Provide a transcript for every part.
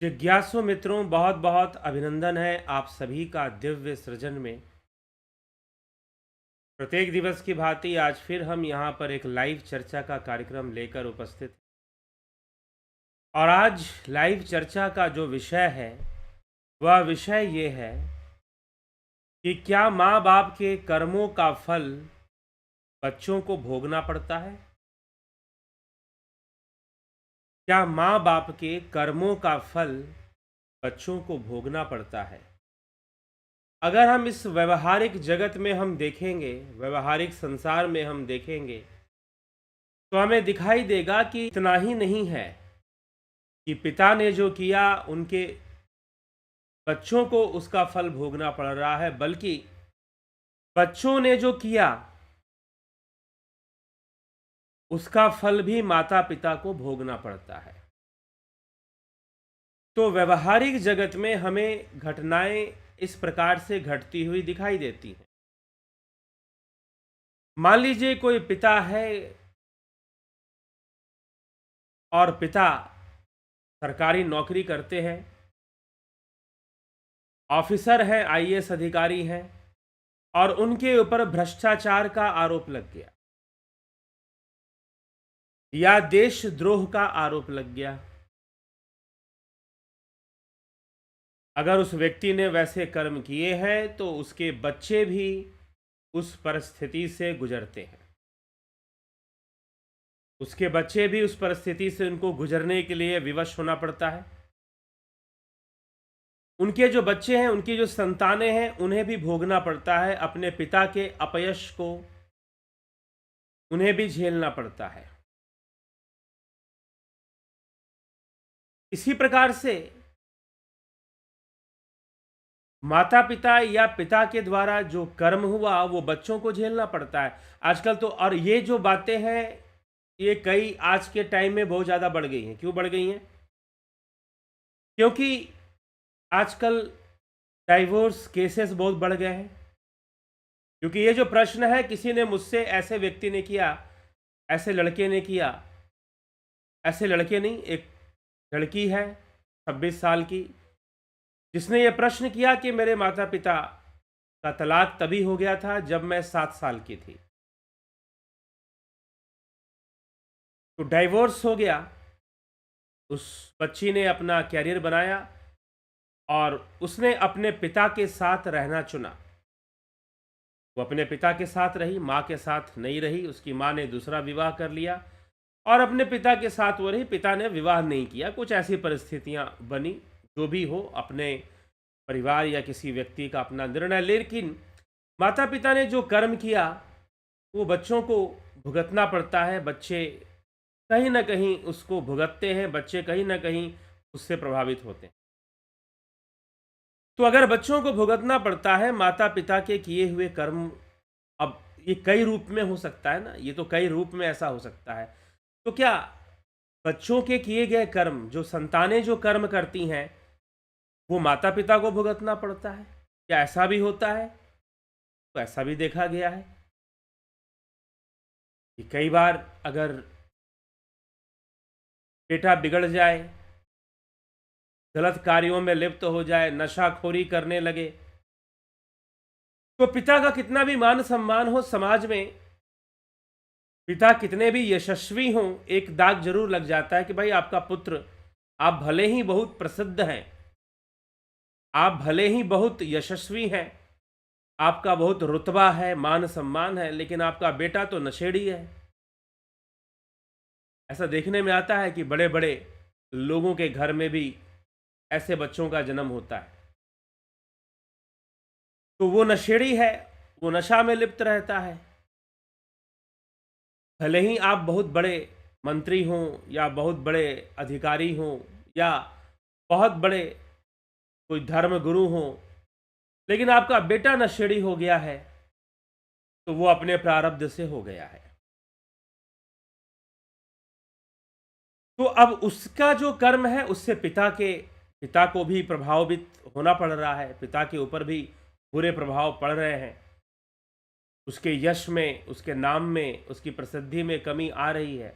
जिज्ञासु मित्रों, बहुत बहुत अभिनंदन है आप सभी का दिव्य सृजन में। प्रत्येक दिवस की भांति आज फिर हम यहाँ पर एक लाइव चर्चा का कार्यक्रम लेकर उपस्थित हैं। और आज लाइव चर्चा का जो विषय है वह विषय ये है कि क्या माँ बाप के कर्मों का फल बच्चों को भोगना पड़ता है। क्या माँ बाप के कर्मों का फल बच्चों को भोगना पड़ता है। अगर हम इस व्यवहारिक जगत में हम देखेंगे, व्यवहारिक संसार में हम देखेंगे, तो हमें दिखाई देगा कि इतना ही नहीं है कि पिता ने जो किया उनके बच्चों को उसका फल भोगना पड़ रहा है, बल्कि बच्चों ने जो किया उसका फल भी माता पिता को भोगना पड़ता है। तो व्यवहारिक जगत में हमें घटनाएं इस प्रकार से घटती हुई दिखाई देती हैं। मान लीजिए कोई पिता है और पिता सरकारी नौकरी करते हैं, ऑफिसर हैं, आईएएस अधिकारी हैं, और उनके ऊपर भ्रष्टाचार का आरोप लग गया या देशद्रोह का आरोप लग गया। अगर उस व्यक्ति ने वैसे कर्म किए हैं तो उसके बच्चे भी उस परिस्थिति से गुजरते हैं। उसके बच्चे भी उस परिस्थिति से उनको गुजरने के लिए विवश होना पड़ता है। उनके जो बच्चे हैं, उनकी जो संतानें हैं, उन्हें भी भोगना पड़ता है। अपने पिता के अपयश को उन्हें भी झेलना पड़ता है। इसी प्रकार से माता पिता या पिता के द्वारा जो कर्म हुआ वो बच्चों को झेलना पड़ता है आजकल तो। और ये जो बातें हैं ये कई आज के टाइम में बहुत ज़्यादा बढ़ गई हैं। क्यों बढ़ गई हैं? क्योंकि आजकल डाइवोर्स केसेस बहुत बढ़ गए हैं। क्योंकि ये जो प्रश्न है, किसी ने मुझसे, ऐसे व्यक्ति ने किया, ऐसे लड़के ने किया, ऐसे लड़के नहीं, एक लड़की है 26 साल की, जिसने ये प्रश्न किया कि मेरे माता पिता का तलाक तभी हो गया था जब मैं 7 साल की थी। तो डाइवोर्स हो गया। उस बच्ची ने अपना कैरियर बनाया और उसने अपने पिता के साथ रहना चुना। वो अपने पिता के साथ रही, माँ के साथ नहीं रही। उसकी माँ ने दूसरा विवाह कर लिया और अपने पिता के साथ वो रही। पिता ने विवाह नहीं किया। कुछ ऐसी परिस्थितियाँ बनी, जो भी हो, अपने परिवार या किसी व्यक्ति का अपना निर्णय। लेकिन माता पिता ने जो कर्म किया वो बच्चों को भुगतना पड़ता है। बच्चे कहीं ना कहीं उसको भुगतते हैं, बच्चे कहीं ना कहीं उससे प्रभावित होते हैं। तो अगर बच्चों को भुगतना पड़ता है माता पिता के किए हुए कर्म, अब ये कई रूप में हो सकता है ना, ये तो कई रूप में ऐसा हो सकता है। तो क्या बच्चों के किए गए कर्म, जो संतानें जो कर्म करती हैं, वो माता पिता को भुगतना पड़ता है? क्या ऐसा भी होता है? तो ऐसा भी देखा गया है कि कई बार अगर बेटा बिगड़ जाए, गलत कार्यों में लिप्त हो जाए, नशाखोरी करने लगे, तो पिता का कितना भी मान सम्मान हो समाज में, पिता कितने भी यशस्वी हों, एक दाग जरूर लग जाता है कि भाई आपका पुत्र, आप भले ही बहुत प्रसिद्ध हैं, आप भले ही बहुत यशस्वी हैं, आपका बहुत रुतबा है, मान सम्मान है, लेकिन आपका बेटा तो नशेड़ी है। ऐसा देखने में आता है कि बड़े बड़े लोगों के घर में भी ऐसे बच्चों का जन्म होता है। तो वो नशेड़ी है, वो नशा में लिप्त रहता है। भले ही आप बहुत बड़े मंत्री हों या बहुत बड़े अधिकारी हों या बहुत बड़े कोई धर्म गुरु हों, लेकिन आपका बेटा नशेड़ी हो गया है तो वो अपने प्रारब्ध से हो गया है। तो अब उसका जो कर्म है उससे पिता को भी प्रभावित होना पड़ रहा है। पिता के ऊपर भी बुरे प्रभाव पड़ रहे हैं। उसके यश में, उसके नाम में, उसकी प्रसिद्धि में कमी आ रही है।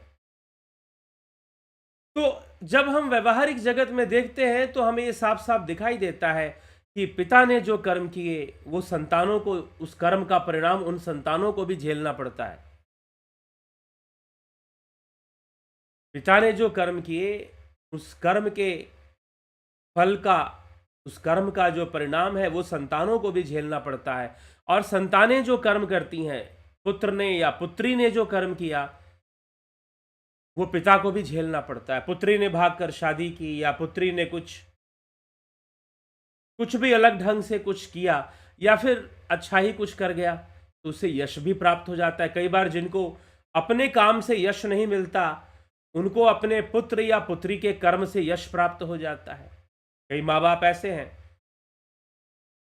तो जब हम व्यवहारिक जगत में देखते हैं तो हमें ये साफ साफ दिखाई देता है कि पिता ने जो कर्म किए वो संतानों को, उस कर्म का परिणाम उन संतानों को भी झेलना पड़ता है। पिता ने जो कर्म किए उस कर्म के फल का, उस कर्म का जो परिणाम है वो संतानों को भी झेलना पड़ता है। और संतानें जो कर्म करती हैं, पुत्र ने या पुत्री ने जो कर्म किया वो पिता को भी झेलना पड़ता है। पुत्री ने भागकर शादी की या पुत्री ने कुछ कुछ भी अलग ढंग से कुछ किया या फिर अच्छा ही कुछ कर गया तो उसे यश भी प्राप्त हो जाता है। कई बार जिनको अपने काम से यश नहीं मिलता उनको अपने पुत्र या पुत्री के कर्म से यश प्राप्त हो जाता है। कई माँ बाप ऐसे हैं,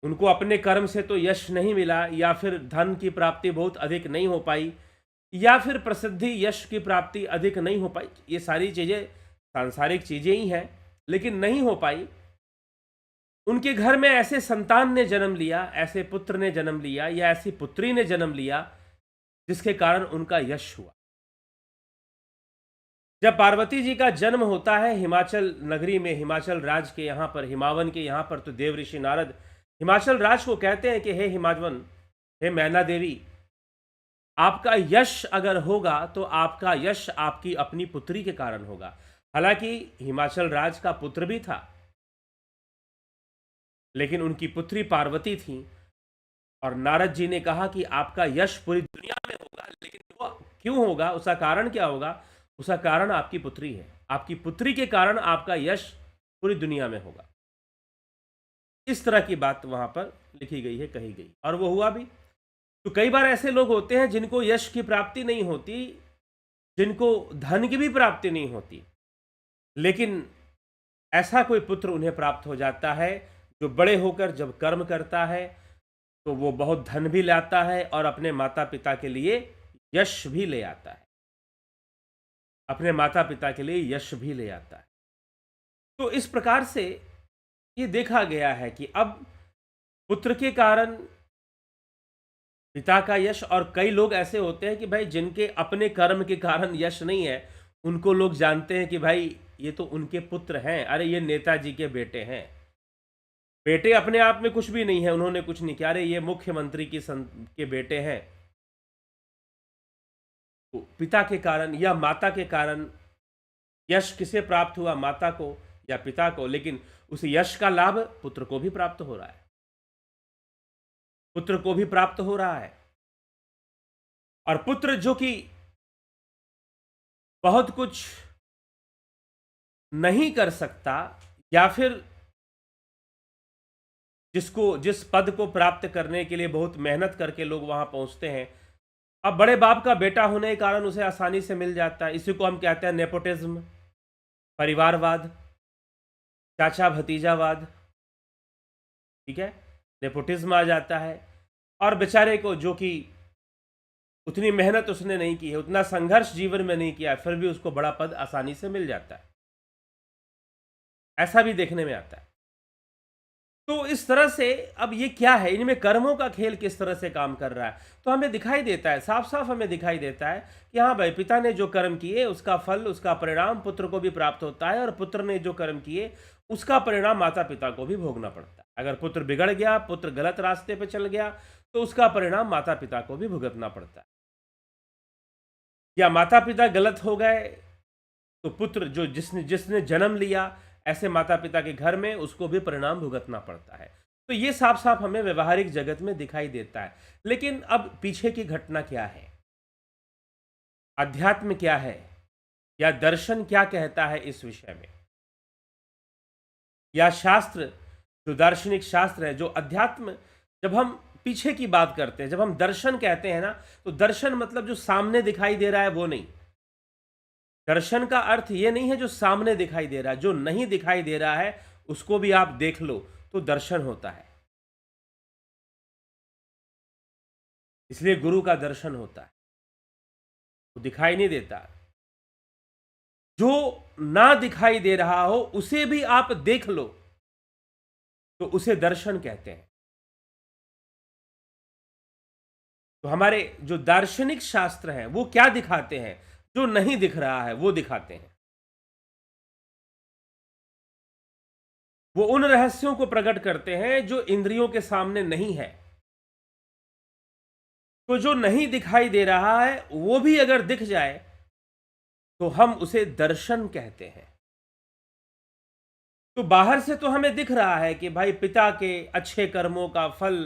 उनको अपने कर्म से तो यश नहीं मिला या फिर धन की प्राप्ति बहुत अधिक नहीं हो पाई या फिर प्रसिद्धि यश की प्राप्ति अधिक नहीं हो पाई। ये सारी चीज़ें सांसारिक चीज़ें ही हैं, लेकिन नहीं हो पाई। उनके घर में ऐसे संतान ने जन्म लिया, ऐसे पुत्र ने जन्म लिया या ऐसी पुत्री ने जन्म लिया जिसके कारण उनका यश हुआ। जब पार्वती जी का जन्म होता है हिमाचल नगरी में, हिमाचल राज के यहाँ पर, हिमावन के यहाँ पर, तो देव ऋषि नारद हिमाचल राज को कहते हैं कि हे हिमावन, हे मैना देवी, आपका यश अगर होगा तो आपका यश आपकी अपनी पुत्री के कारण होगा। हालांकि हिमाचल राज का पुत्र भी था, लेकिन उनकी पुत्री पार्वती थी और नारद जी ने कहा कि आपका यश पूरी दुनिया में होगा, लेकिन वो क्यों होगा, उसका कारण क्या होगा? उसका कारण आपकी पुत्री है। आपकी पुत्री के कारण आपका यश पूरी दुनिया में होगा। इस तरह की बात वहां पर लिखी गई है, कही गई, और वो हुआ भी। तो कई बार ऐसे लोग होते हैं जिनको यश की प्राप्ति नहीं होती, जिनको धन की भी प्राप्ति नहीं होती, लेकिन ऐसा कोई पुत्र उन्हें प्राप्त हो जाता है जो बड़े होकर जब कर्म करता है तो वो बहुत धन भी लाता है और अपने माता पिता के लिए यश भी ले आता है, अपने माता पिता के लिए यश भी ले आता है। तो इस प्रकार से ये देखा गया है कि अब पुत्र के कारण पिता का यश, और कई लोग ऐसे होते हैं कि भाई जिनके अपने कर्म के कारण यश नहीं है, उनको लोग जानते हैं कि भाई ये तो उनके पुत्र हैं, अरे ये नेताजी के बेटे हैं। बेटे अपने आप में कुछ भी नहीं है, उन्होंने कुछ नहीं किया, अरे ये मुख्यमंत्री के बेटे हैं। तो पिता के कारण या माता के कारण यश किसे प्राप्त हुआ, माता को या पिता को, लेकिन उस यश का लाभ पुत्र को भी प्राप्त हो रहा है, पुत्र को भी प्राप्त हो रहा है। और पुत्र जो कि बहुत कुछ नहीं कर सकता या फिर जिसको, जिस पद को प्राप्त करने के लिए बहुत मेहनत करके लोग वहां पहुंचते हैं, अब बड़े बाप का बेटा होने के कारण उसे आसानी से मिल जाता है। इसी को हम कहते हैं नेपोटिज्म, परिवारवाद, चाचा भतीजावाद। ठीक है, नेपोटिज्म आ जाता है। और बेचारे को जो कि उतनी मेहनत उसने नहीं की है, उतना संघर्ष जीवन में नहीं किया है, फिर भी उसको बड़ा पद आसानी से मिल जाता है, ऐसा भी देखने में आता है। तो इस तरह से अब ये क्या है, इनमें कर्मों का खेल किस तरह से काम कर रहा है, तो हमें दिखाई देता है, साफ साफ हमें दिखाई देता है कि हाँ भाई, पिता ने जो कर्म किए उसका फल, उसका परिणाम पुत्र को भी प्राप्त होता है, और पुत्र ने जो कर्म किए उसका परिणाम माता पिता को भी भोगना पड़ता है। अगर पुत्र बिगड़ गया, पुत्र गलत रास्ते पर चल गया, तो उसका परिणाम माता पिता को भी भुगतना पड़ता है। या माता पिता गलत हो गए तो पुत्र जो जिसने जिसने जन्म लिया ऐसे माता पिता के घर में, उसको भी परिणाम भुगतना पड़ता है। तो ये साफ साफ हमें व्यवहारिक जगत में दिखाई देता है। लेकिन अब पीछे की घटना क्या है, अध्यात्म क्या है, या दर्शन क्या कहता है इस विषय में, या शास्त्र, जो दार्शनिक शास्त्र है, जो अध्यात्म, जब हम पीछे की बात करते हैं, जब हम दर्शन कहते हैं ना, तो दर्शन मतलब जो सामने दिखाई दे रहा है वो नहीं। दर्शन का अर्थ ये नहीं है जो सामने दिखाई दे रहा है, जो नहीं दिखाई दे रहा है उसको भी आप देख लो तो दर्शन होता है। इसलिए गुरु का दर्शन होता है, वो दिखाई नहीं देता। जो ना दिखाई दे रहा हो उसे भी आप देख लो तो उसे दर्शन कहते हैं। तो हमारे जो दार्शनिक शास्त्र हैं वो क्या दिखाते हैं, जो नहीं दिख रहा है वो दिखाते हैं। वो उन रहस्यों को प्रकट करते हैं जो इंद्रियों के सामने नहीं है। तो जो नहीं दिखाई दे रहा है वो भी अगर दिख जाए तो हम उसे दर्शन कहते हैं। तो बाहर से तो हमें दिख रहा है कि भाई पिता के अच्छे कर्मों का फल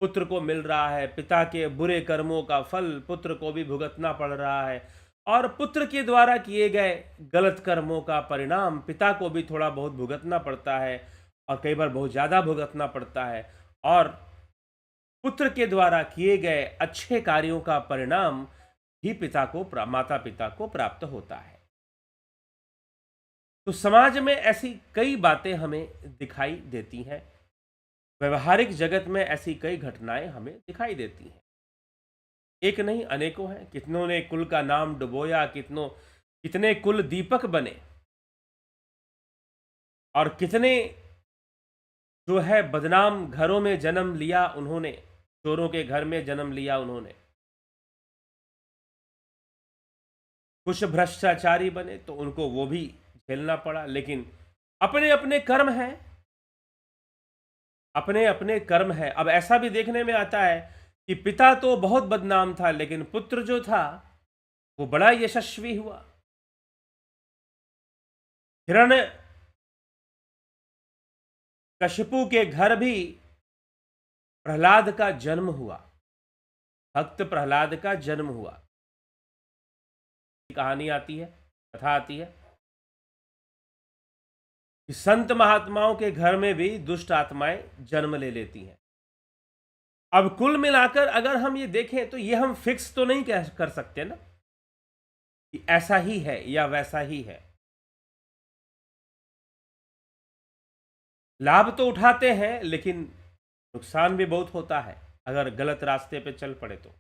पुत्र को मिल रहा है, पिता के बुरे कर्मों का फल पुत्र को भी भुगतना पड़ रहा है, और पुत्र के द्वारा किए गए गलत कर्मों का परिणाम पिता को भी थोड़ा बहुत भुगतना पड़ता है, और कई बार बहुत ज़्यादा भुगतना पड़ता है। और पुत्र के द्वारा किए गए अच्छे कार्यों का परिणाम ही माता पिता को प्राप्त होता है। तो समाज में ऐसी कई बातें हमें दिखाई देती हैं, व्यवहारिक जगत में ऐसी कई घटनाएं हमें दिखाई देती हैं। एक नहीं अनेकों हैं। कितनों ने कुल का नाम डुबोया, कितने कुल दीपक बने, और कितने जो है बदनाम घरों में जन्म लिया उन्होंने, चोरों के घर में जन्म लिया उन्होंने। कुछ भ्रष्टाचारी बने तो उनको वो भी झेलना पड़ा, लेकिन अपने अपने कर्म हैं, अपने अपने कर्म है। अब ऐसा भी देखने में आता है कि पिता तो बहुत बदनाम था, लेकिन पुत्र जो था वो बड़ा यशस्वी हुआ। हिरण्य कशिपु के घर भी प्रहलाद का जन्म हुआ, भक्त प्रहलाद का जन्म हुआ। कहानी आती है, कथा आती है कि संत महात्माओं के घर में भी दुष्ट आत्माएं जन्म ले लेती हैं। अब कुल मिलाकर अगर हम ये देखें तो ये हम फिक्स तो नहीं कर सकते ना कि ऐसा ही है या वैसा ही है। लाभ तो उठाते हैं, लेकिन नुकसान भी बहुत होता है अगर गलत रास्ते पे चल पड़े तो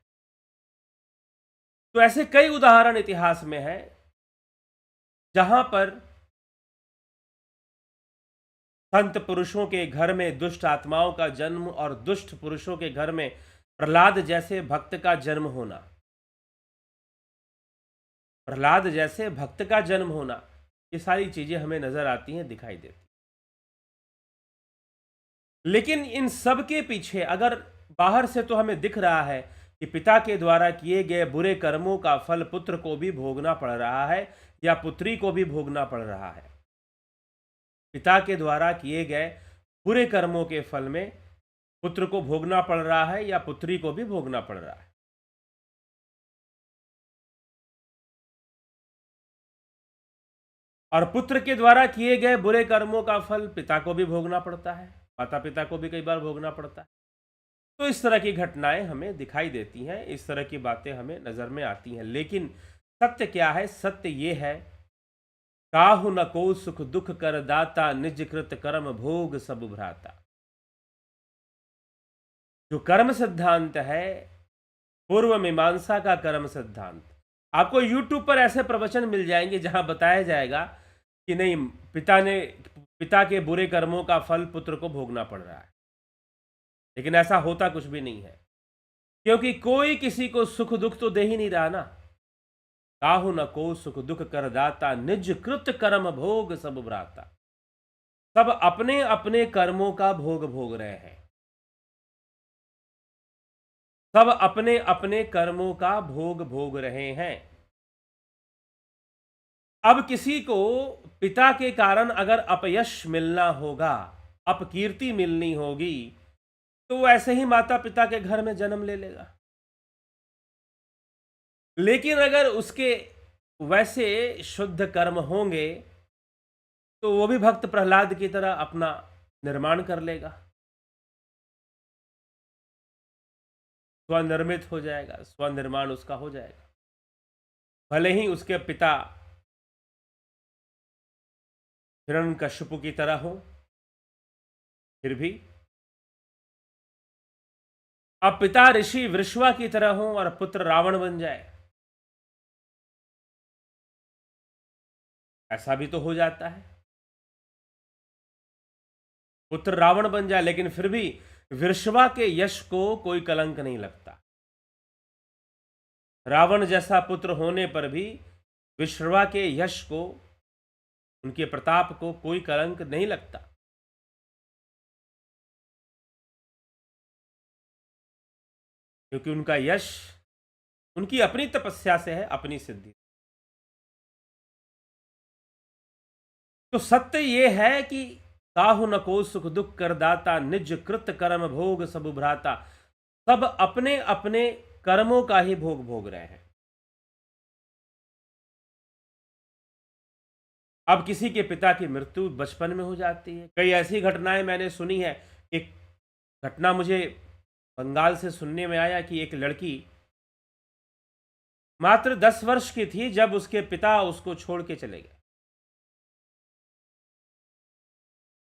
ऐसे कई उदाहरण इतिहास में हैं जहां पर संत पुरुषों के घर में दुष्ट आत्माओं का जन्म और दुष्ट पुरुषों के घर में प्रहलाद जैसे भक्त का जन्म होना, प्रहलाद जैसे भक्त का जन्म होना, ये सारी चीजें हमें नजर आती हैं, दिखाई देती। लेकिन इन सब के पीछे अगर बाहर से तो हमें दिख रहा है कि पिता के द्वारा किए गए बुरे कर्मों का फल पुत्र को भी भोगना पड़ रहा है या पुत्री को भी भोगना पड़ रहा है। पिता के द्वारा किए गए बुरे कर्मों के फल में पुत्र को भोगना पड़ रहा है या पुत्री को भी भोगना पड़ रहा है। और पुत्र के द्वारा किए गए बुरे कर्मों का फल पिता को भी भोगना पड़ता है, माता पिता को भी कई बार भोगना पड़ता है। तो इस तरह की घटनाएं हमें दिखाई देती हैं, इस तरह की बातें हमें नजर में आती हैं। लेकिन सत्य क्या है? सत्य ये है, काहु न को सुख दुख कर दाता, निज कृत कर्म भोग सब भ्राता। जो कर्म सिद्धांत है, पूर्व मीमांसा का कर्म सिद्धांत, आपको YouTube पर ऐसे प्रवचन मिल जाएंगे जहां बताया जाएगा कि नहीं, पिता के बुरे कर्मों का फल पुत्र को भोगना पड़ रहा है। लेकिन ऐसा होता कुछ भी नहीं है, क्योंकि कोई किसी को सुख दुख तो दे ही नहीं रहा ना। काहु न को सुख दुख कर दाता, निज कृत कर्म भोग सब भ्राता। सब अपने अपने कर्मों का भोग रहे हैं, सब अपने अपने कर्मों का भोग रहे हैं। अब किसी को पिता के कारण अगर अपयश मिलना होगा, अपकीर्ति मिलनी होगी, तो वो ऐसे ही माता पिता के घर में जन्म ले लेगा। लेकिन अगर उसके वैसे शुद्ध कर्म होंगे तो वो भी भक्त प्रहलाद की तरह अपना निर्माण कर लेगा, स्वनिर्मित हो जाएगा, स्वनिर्माण उसका हो जाएगा। भले ही उसके पिता हिरण्यकशिपु की तरह हो, फिर भी अब पिता ऋषि वृषवा की तरह हो और पुत्र रावण बन जाए, ऐसा भी तो हो जाता है। पुत्र रावण बन जाए, लेकिन फिर भी वृषवा के यश को कोई कलंक नहीं लगता। रावण जैसा पुत्र होने पर भी वृषवा के यश को, उनके प्रताप को कोई कलंक नहीं लगता। क्योंकि उनका यश उनकी अपनी तपस्या से है, अपनी सिद्धि। तो सत्य ये है कि काहु न को सुख दुख कर दाता, निज कृत कर्म भोग सब भ्राता। सब अपने अपने कर्मों का ही भोग भोग रहे हैं। अब किसी के पिता की मृत्यु बचपन में हो जाती है। कई ऐसी घटनाएं मैंने सुनी है। एक घटना मुझे बंगाल से सुनने में आया कि एक लड़की मात्र 10 वर्ष की थी जब उसके पिता उसको छोड़ के चले गए।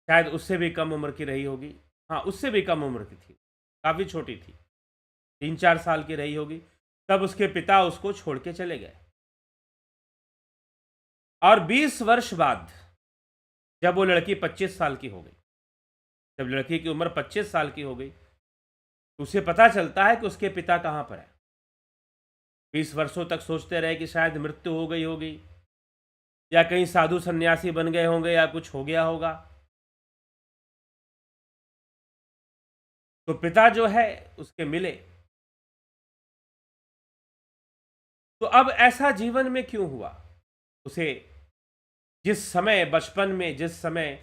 शायद उससे भी कम उम्र की रही होगी। हाँ, उससे भी कम उम्र की थी, काफी छोटी थी, 3-4 साल की रही होगी। तब उसके पिता उसको छोड़ के चले गए। और 20 वर्ष बाद जब वो लड़की 25 साल की हो गई, जब लड़की की उम्र 25 साल की हो गई, तो उसे पता चलता है कि उसके पिता कहाँ पर है। 20 वर्षों तक सोचते रहे कि शायद मृत्यु हो गई होगी, या कहीं साधु सन्यासी बन गए होंगे, या कुछ हो गया होगा। तो पिता जो है उसके मिले। तो अब ऐसा जीवन में क्यों हुआ? उसे जिस समय बचपन में, जिस समय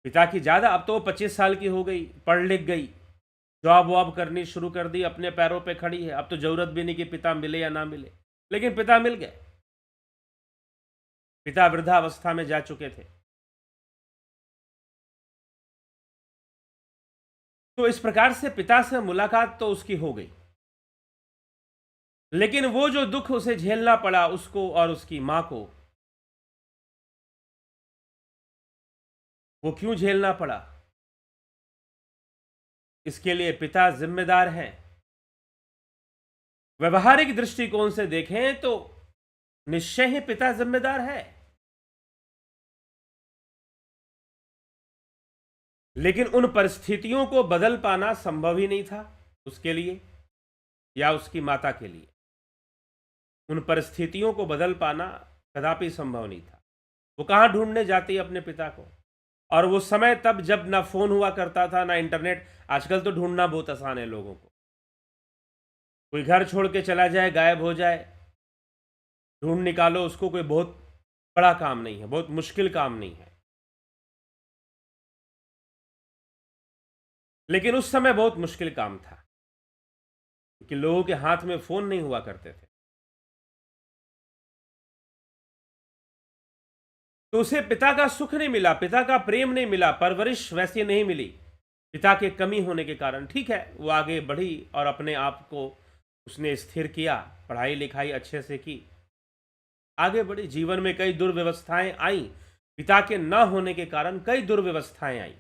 पिता की ज़्यादा, अब तो वो 25 साल की हो गई, पढ़ लिख गई, जॉब वॉब करनी शुरू कर दी, अपने पैरों पे खड़ी है। अब तो ज़रूरत भी नहीं कि पिता मिले या ना मिले, लेकिन पिता मिल गए। पिता वृद्धावस्था में जा चुके थे। तो इस प्रकार से पिता से मुलाकात तो उसकी हो गई, लेकिन वो जो दुख उसे झेलना पड़ा, उसको और उसकी मां को, वो क्यों झेलना पड़ा? इसके लिए पिता जिम्मेदार हैं। व्यवहारिक दृष्टिकोण से देखें तो निश्चय ही पिता जिम्मेदार है, लेकिन उन परिस्थितियों को बदल पाना संभव ही नहीं था उसके लिए या उसकी माता के लिए। उन परिस्थितियों को बदल पाना कदापि संभव नहीं था। वो कहाँ ढूंढने जाती अपने पिता को? और वो समय तब जब ना फोन हुआ करता था, ना इंटरनेट। आजकल तो ढूंढना बहुत आसान है लोगों को। कोई घर छोड़ के चला जाए, गायब हो जाए, ढूंढ निकालो उसको, कोई बहुत बड़ा काम नहीं है, बहुत मुश्किल काम नहीं है। लेकिन उस समय बहुत मुश्किल काम था, क्योंकि लोगों के हाथ में फोन नहीं हुआ करते थे। तो उसे पिता का सुख नहीं मिला, पिता का प्रेम नहीं मिला, परवरिश वैसी नहीं मिली, पिता के कमी होने के कारण। ठीक है, वो आगे बढ़ी और अपने आप को उसने स्थिर किया, पढ़ाई लिखाई अच्छे से की, आगे बढ़ी। जीवन में कई दुर्व्यवस्थाएं आई, पिता के न होने के कारण कई दुर्व्यवस्थाएं आई,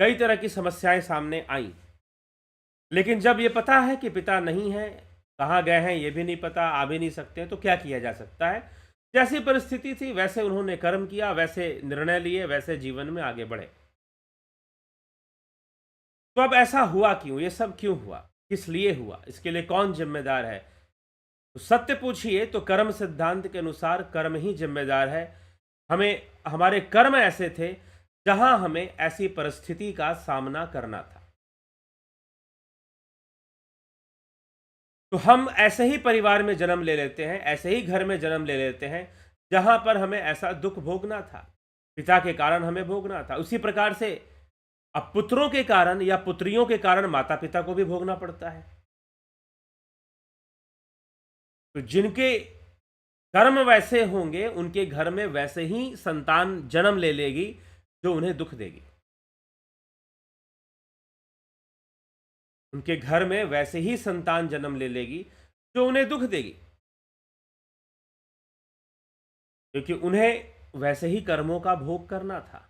कई तरह की समस्याएं सामने आई। लेकिन जब ये पता है कि पिता नहीं है, कहाँ गए हैं ये भी नहीं पता, आ भी नहीं सकते, तो क्या किया जा सकता है? जैसी परिस्थिति थी वैसे उन्होंने कर्म किया, वैसे निर्णय लिए, वैसे जीवन में आगे बढ़े। तो अब ऐसा हुआ क्यों? ये सब क्यों हुआ? किस लिए हुआ? इसके लिए कौन जिम्मेदार है? तो सत्य पूछिए तो कर्म सिद्धांत के अनुसार कर्म ही जिम्मेदार है। हमें, हमारे कर्म ऐसे थे जहां हमें ऐसी परिस्थिति का सामना करना था। तो हम ऐसे ही परिवार में जन्म ले लेते हैं, ऐसे ही घर में जन्म ले लेते हैं जहां पर हमें ऐसा दुख भोगना था, पिता के कारण हमें भोगना था। उसी प्रकार से अब पुत्रों के कारण या पुत्रियों के कारण माता पिता को भी भोगना पड़ता है। तो जिनके कर्म वैसे होंगे, उनके घर में वैसे ही संतान जन्म ले लेगी जो उन्हें दुख देगी। उनके घर में वैसे ही संतान जन्म ले लेगी जो उन्हें दुख देगी, क्योंकि उन्हें वैसे ही कर्मों का भोग करना था।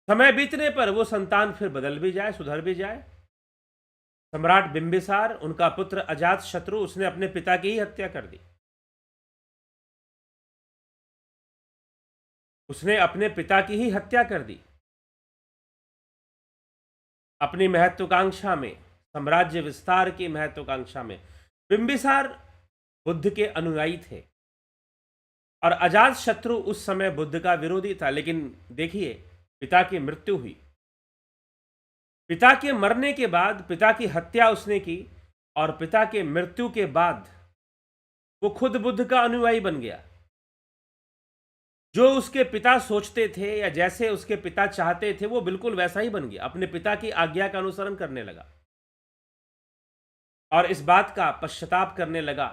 समय बीतने पर वो संतान फिर बदल भी जाए, सुधर भी जाए। सम्राट बिंबिसार, उनका पुत्र अजात शत्रु, उसने अपने पिता की ही हत्या कर दी। उसने अपने पिता की ही हत्या कर दी अपनी महत्वाकांक्षा में, साम्राज्य विस्तार की महत्वाकांक्षा में। बिंबिसार बुद्ध के अनुयायी थे और अजात शत्रु उस समय बुद्ध का विरोधी था। लेकिन देखिए, पिता की मृत्यु हुई, पिता के मरने के बाद पिता की हत्या उसने की, और पिता के मृत्यु के बाद वो खुद बुद्ध का अनुयायी बन गया। जो उसके पिता सोचते थे या जैसे उसके पिता चाहते थे वो बिल्कुल वैसा ही बन गया, अपने पिता की आज्ञा का अनुसरण करने लगा और इस बात का पश्चाताप करने लगा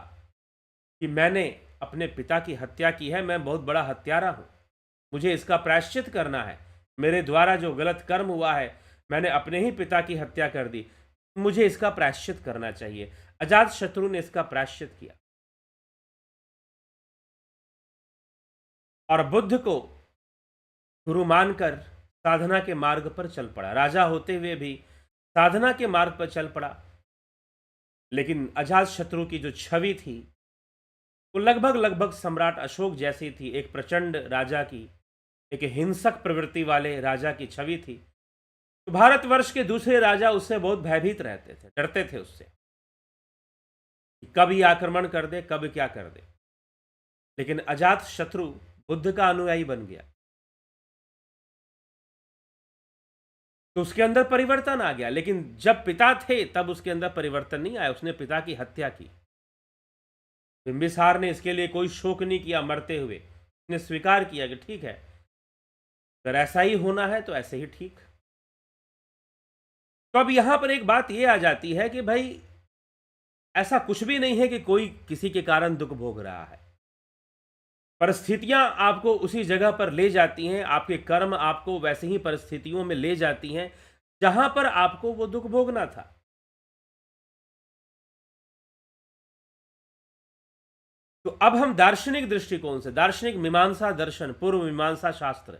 कि मैंने अपने पिता की हत्या की है, मैं बहुत बड़ा हत्यारा हूं, मुझे इसका प्रायश्चित करना है। मेरे द्वारा जो गलत कर्म हुआ है, मैंने अपने ही पिता की हत्या कर दी, मुझे इसका प्रायश्चित करना चाहिए। अजातशत्रु ने इसका प्रायश्चित किया और बुद्ध को गुरु मानकर साधना के मार्ग पर चल पड़ा। राजा होते हुए भी साधना के मार्ग पर चल पड़ा, लेकिन अजातशत्रु की जो छवि थी वो लगभग लगभग सम्राट अशोक जैसी थी, एक प्रचंड राजा की, एक हिंसक प्रवृत्ति वाले राजा की छवि थी। तो भारतवर्ष के दूसरे राजा उससे बहुत भयभीत रहते थे, डरते थे उससे, कब ये आक्रमण कर दे, कब क्या कर दे। लेकिन अजातशत्रु बुद्ध का अनुयायी बन गया तो उसके अंदर परिवर्तन आ गया। लेकिन जब पिता थे तब उसके अंदर परिवर्तन नहीं आया, उसने पिता की हत्या की। बिंबिसार ने इसके लिए कोई शोक नहीं किया मरते हुए, उसने स्वीकार किया कि ठीक है, अगर ऐसा ही होना है तो ऐसे ही ठीक। तो अब यहां पर एक बात यह आ जाती है कि भाई ऐसा कुछ भी नहीं है कि कोई किसी के कारण दुख भोग रहा है। परिस्थितियां आपको उसी जगह पर ले जाती हैं, आपके कर्म आपको वैसे ही परिस्थितियों में ले जाती हैं जहां पर आपको वो दुख भोगना था। तो अब हम दार्शनिक दृष्टिकोण से, दार्शनिक मीमांसा दर्शन, पूर्व मीमांसा शास्त्र,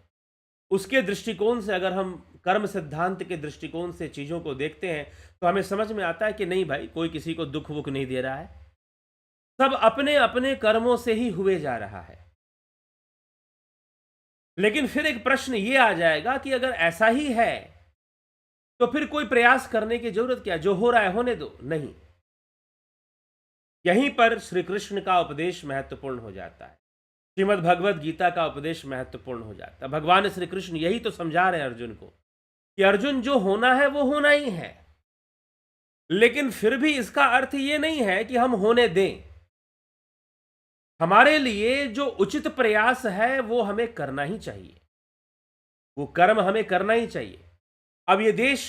उसके दृष्टिकोण से अगर हम कर्म सिद्धांत के दृष्टिकोण से चीजों को देखते हैं तो हमें समझ में आता है कि नहीं भाई, कोई किसी को दुख वुख नहीं दे रहा है, सब अपने अपने कर्मों से ही हुए जा रहा है। लेकिन फिर एक प्रश्न ये आ जाएगा कि अगर ऐसा ही है तो फिर कोई प्रयास करने की जरूरत क्या, जो हो रहा है होने दो। नहीं, यहीं पर श्री कृष्ण का उपदेश महत्वपूर्ण हो जाता है, श्रीमद् भगवद गीता का उपदेश महत्वपूर्ण हो जाता है। भगवान श्री कृष्ण यही तो समझा रहे हैं अर्जुन को कि अर्जुन, जो होना है वो होना ही है, लेकिन फिर भी इसका अर्थ ये नहीं है कि हम होने दें। हमारे लिए जो उचित प्रयास है वो हमें करना ही चाहिए, वो कर्म हमें करना ही चाहिए। अब ये देश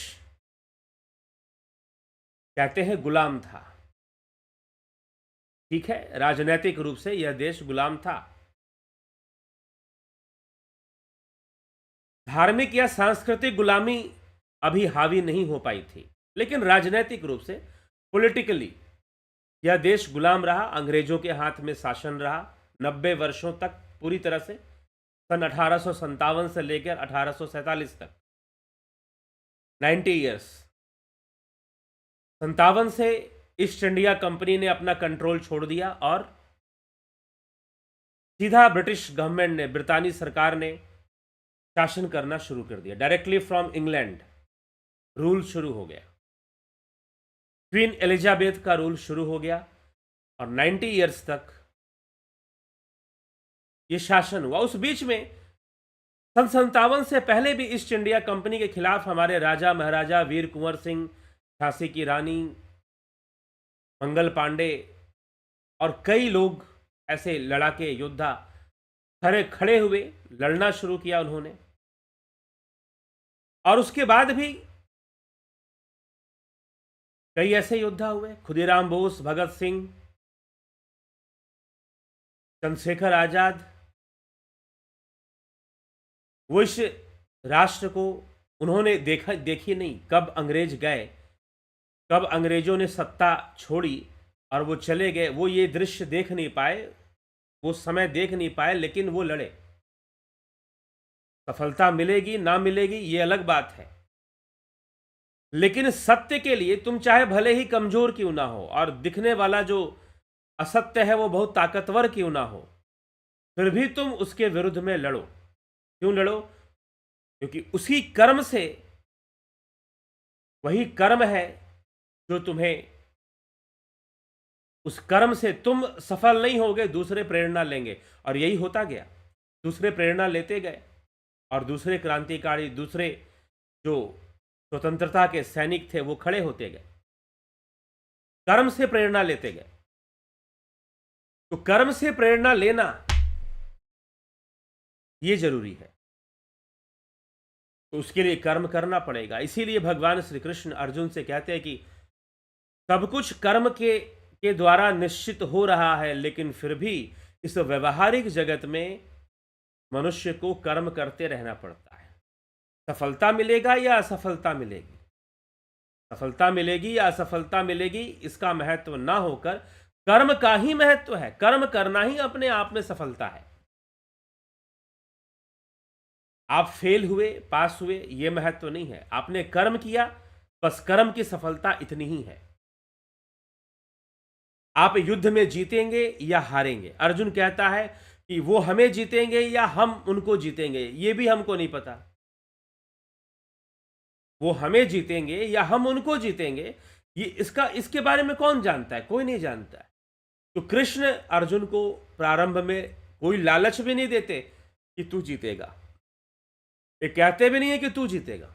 कहते हैं गुलाम था, ठीक है, राजनैतिक रूप से यह देश गुलाम था, धार्मिक या सांस्कृतिक गुलामी अभी हावी नहीं हो पाई थी, लेकिन राजनैतिक रूप से, पॉलिटिकली, यह देश गुलाम रहा, अंग्रेजों के हाथ में शासन रहा 90 वर्षों तक पूरी तरह से, सन 1857 से लेकर 1847 तक, 90 ईयर्स। 57 से ईस्ट इंडिया कंपनी ने अपना कंट्रोल छोड़ दिया और सीधा ब्रिटिश गवर्नमेंट ने, ब्रितानी सरकार ने शासन करना शुरू कर दिया, डायरेक्टली फ्रॉम इंग्लैंड रूल शुरू हो गया, क्वीन एलिजाबेथ का रूल शुरू हो गया और 90 ईयर्स तक ये शासन हुआ। उस बीच में सन 57 से पहले भी ईस्ट इंडिया कंपनी के खिलाफ हमारे राजा महाराजा वीर कुंवर सिंह, झांसी की रानी, मंगल पांडे और कई लोग ऐसे लड़ाके योद्धा खड़े हुए, लड़ना शुरू किया उन्होंने। और उसके बाद भी कई ऐसे योद्धा हुए, खुदीराम बोस, भगत सिंह, चंद्रशेखर आजाद। वो इस राष्ट्र को उन्होंने देखी नहीं, कब अंग्रेज गए, कब अंग्रेजों ने सत्ता छोड़ी और वो चले गए, वो ये दृश्य देख नहीं पाए, वो समय देख नहीं पाए, लेकिन वो लड़े। सफलता मिलेगी ना मिलेगी ये अलग बात है, लेकिन सत्य के लिए तुम चाहे भले ही कमजोर क्यों ना हो और दिखने वाला जो असत्य है वो बहुत ताकतवर क्यों ना हो, फिर भी तुम उसके विरुद्ध में लड़ो। क्यों लड़ो? क्योंकि उसी कर्म से, वही कर्म है जो तुम्हें, उस कर्म से तुम सफल नहीं होगे, दूसरे प्रेरणा लेंगे। और यही होता गया, दूसरे प्रेरणा लेते गए और दूसरे क्रांतिकारी, दूसरे जो स्वतंत्रता के सैनिक थे वो खड़े होते गए, कर्म से प्रेरणा लेते गए। तो कर्म से प्रेरणा लेना ये जरूरी है, तो उसके लिए कर्म करना पड़ेगा। इसीलिए भगवान श्री कृष्ण अर्जुन से कहते हैं कि सब कुछ कर्म के द्वारा निश्चित हो रहा है, लेकिन फिर भी इस व्यवहारिक जगत में मनुष्य को कर्म करते रहना पड़ता है। सफलता मिलेगा या असफलता मिलेगी, सफलता मिलेगी या असफलता मिलेगी, इसका महत्व ना होकर कर्म का ही महत्व है। कर्म करना ही अपने आप में सफलता है। आप फेल हुए, पास हुए, यह महत्व नहीं है। आपने कर्म किया, बस कर्म की सफलता इतनी ही है। आप युद्ध में जीतेंगे या हारेंगे। अर्जुन कहता है कि वो हमें जीतेंगे या हम उनको जीतेंगे, ये भी हमको नहीं पता। वो हमें जीतेंगे या हम उनको जीतेंगे, ये इसके बारे में कौन जानता है? कोई नहीं जानता है। तो कृष्ण अर्जुन को प्रारंभ में कोई लालच भी नहीं देते कि तू जीतेगा। ये कहते भी नहीं है कि तू जीतेगा।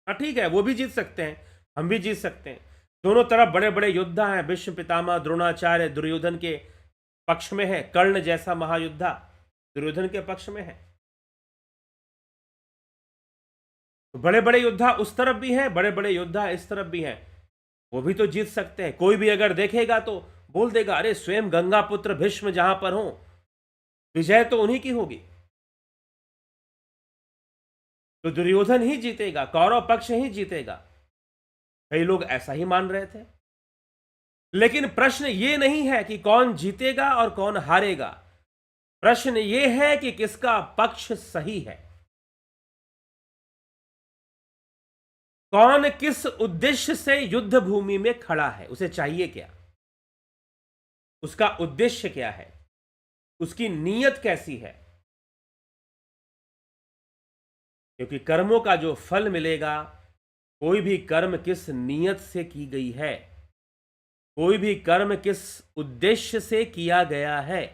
हाँ ठीक है, वो भी जीत सकते हैं, हम भी जीत सकते हैं। दोनों तरफ बड़े बड़े योद्धा हैं। भीष्म पितामह, द्रोणाचार्य दुर्योधन के पक्ष में है, कर्ण जैसा महायोद्धा दुर्योधन के पक्ष में है। तो बड़े बड़े योद्धा उस तरफ भी हैं, बड़े बड़े योद्धा इस तरफ भी हैं, वो भी तो जीत सकते हैं। कोई भी अगर देखेगा तो बोल देगा, अरे स्वयं गंगा पुत्र भीष्म जहां पर हो, विजय तो उन्हीं की होगी। तो दुर्योधन ही जीतेगा, कौरव पक्ष ही जीतेगा। कई लोग ऐसा ही मान रहे थे। लेकिन प्रश्न ये नहीं है कि कौन जीतेगा और कौन हारेगा। प्रश्न ये है कि किसका पक्ष सही है, कौन किस उद्देश्य से युद्ध भूमि में खड़ा है, उसे चाहिए क्या, उसका उद्देश्य क्या है, उसकी नीयत कैसी है। क्योंकि कर्मों का जो फल मिलेगा, कोई भी कर्म किस नीयत से की गई है, कोई भी कर्म किस उद्देश्य से किया गया है,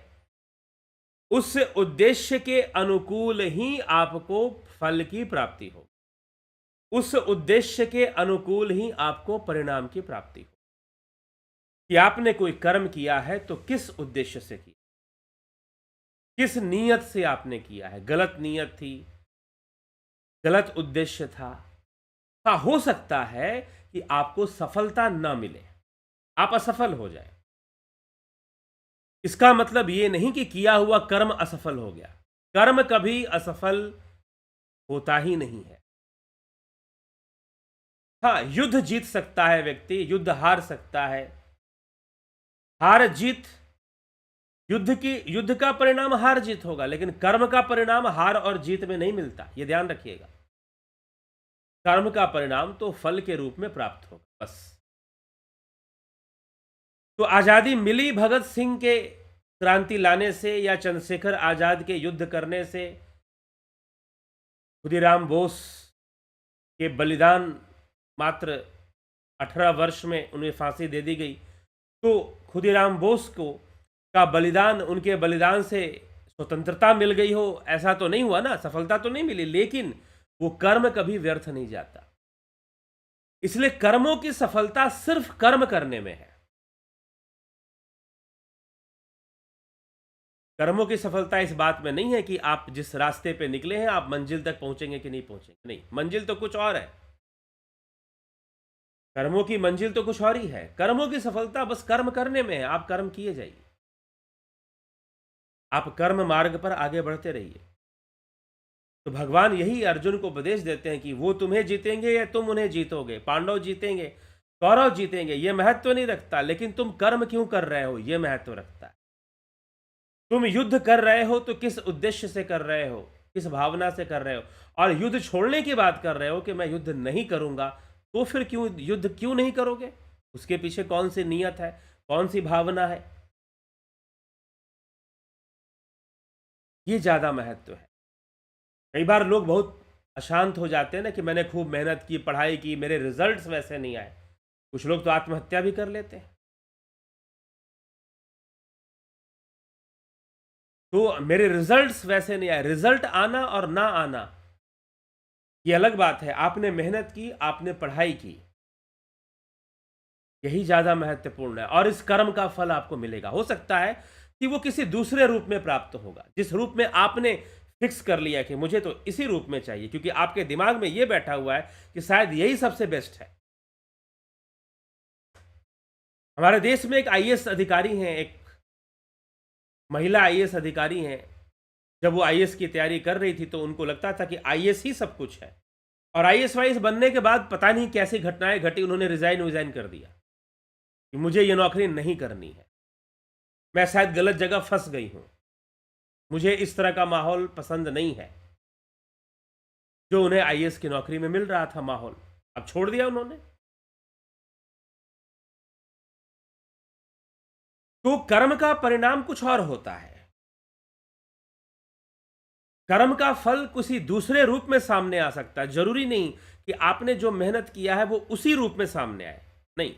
उस उद्देश्य के अनुकूल ही आपको फल की प्राप्ति हो, उस उद्देश्य के अनुकूल ही आपको परिणाम की प्राप्ति हो। कि आपने कोई कर्म किया है तो किस उद्देश्य से किया, किस नीयत से आपने किया है। गलत नीयत थी, गलत उद्देश्य था, हाँ हो सकता है कि आपको सफलता न मिले, आप असफल हो जाए। इसका मतलब यह नहीं कि किया हुआ कर्म असफल हो गया। कर्म कभी असफल होता ही नहीं है। हाँ, युद्ध जीत सकता है व्यक्ति, युद्ध हार सकता है। हार जीत, युद्ध का परिणाम हार जीत होगा, लेकिन कर्म का परिणाम हार और जीत में नहीं मिलता, यह ध्यान रखिएगा। कर्म का परिणाम तो फल के रूप में प्राप्त होगा, बस। तो आजादी मिली भगत सिंह के क्रांति लाने से या चंद्रशेखर आजाद के युद्ध करने से, खुदीराम बोस के बलिदान, मात्र 18 वर्ष में उन्हें फांसी दे दी गई। तो खुदीराम बोस को का बलिदान, उनके बलिदान से स्वतंत्रता मिल गई हो, ऐसा तो नहीं हुआ ना, सफलता तो नहीं मिली, लेकिन वो कर्म कभी व्यर्थ नहीं जाता। इसलिए कर्मों की सफलता सिर्फ कर्म करने में है। कर्मों की सफलता इस बात में नहीं है कि आप जिस रास्ते पे निकले हैं आप मंजिल तक पहुंचेंगे कि नहीं पहुंचेंगे। नहीं, मंजिल तो कुछ और है। कर्मों की मंजिल तो कुछ और ही है। कर्मों की सफलता बस कर्म करने में है। आप कर्म किए जाइए, आप कर्म मार्ग पर आगे बढ़ते रहिए। तो भगवान यही अर्जुन को उपदेश देते हैं कि वो तुम्हें जीतेंगे या तुम उन्हें जीतोगे। पांडव जीतेंगे, कौरव जीतेंगे, ये महत्व नहीं रखता, लेकिन तुम कर्म क्यों कर रहे हो ये महत्व रखता है। तुम युद्ध कर रहे हो तो किस उद्देश्य से कर रहे हो, किस भावना से कर रहे हो। और युद्ध छोड़ने की बात कर रहे हो कि मैं युद्ध नहीं करूंगा, तो फिर क्यों युद्ध क्यों नहीं करोगे? उसके पीछे कौन सी नीयत है, कौन सी भावना है, ये ज्यादा महत्व है। कई बार लोग बहुत अशांत हो जाते हैं ना कि मैंने खूब मेहनत की, पढ़ाई की, मेरे रिजल्ट्स वैसे नहीं आए। कुछ लोग तो आत्महत्या भी कर लेते हैं। तो मेरे रिजल्ट्स वैसे नहीं आए, रिजल्ट आना और ना आना ये अलग बात है, आपने मेहनत की, आपने पढ़ाई की, यही ज़्यादा महत्वपूर्ण है और इस कर्म का फल आपको मिलेगा। हो सकता है कि वो किसी दूसरे रूप में प्राप्त होगा, जिस रूप में आपने फिक्स कर लिया कि मुझे तो इसी रूप में चाहिए, क्योंकि आपके दिमाग में ये बैठा हुआ है कि शायद यही सबसे बेस्ट है। हमारे देश में एक आईएएस अधिकारी हैं, एक महिला आईएएस अधिकारी हैं। जब वो आईएएस की तैयारी कर रही थी तो उनको लगता था कि आईएएस ही सब कुछ है, और आईएएस वाईएएस बनने के बाद पता नहीं कैसी घटनाएं घटी, उन्होंने रिजाइन कर दिया कि मुझे ये नौकरी नहीं करनी है, मैं शायद गलत जगह फंस गई हूं, मुझे इस तरह का माहौल पसंद नहीं है। जो उन्हें आईएएस की नौकरी में मिल रहा था माहौल, अब छोड़ दिया उन्होंने। तो कर्म का परिणाम कुछ और होता है। कर्म का फल किसी दूसरे रूप में सामने आ सकता है। जरूरी नहीं कि आपने जो मेहनत किया है वो उसी रूप में सामने आए, नहीं,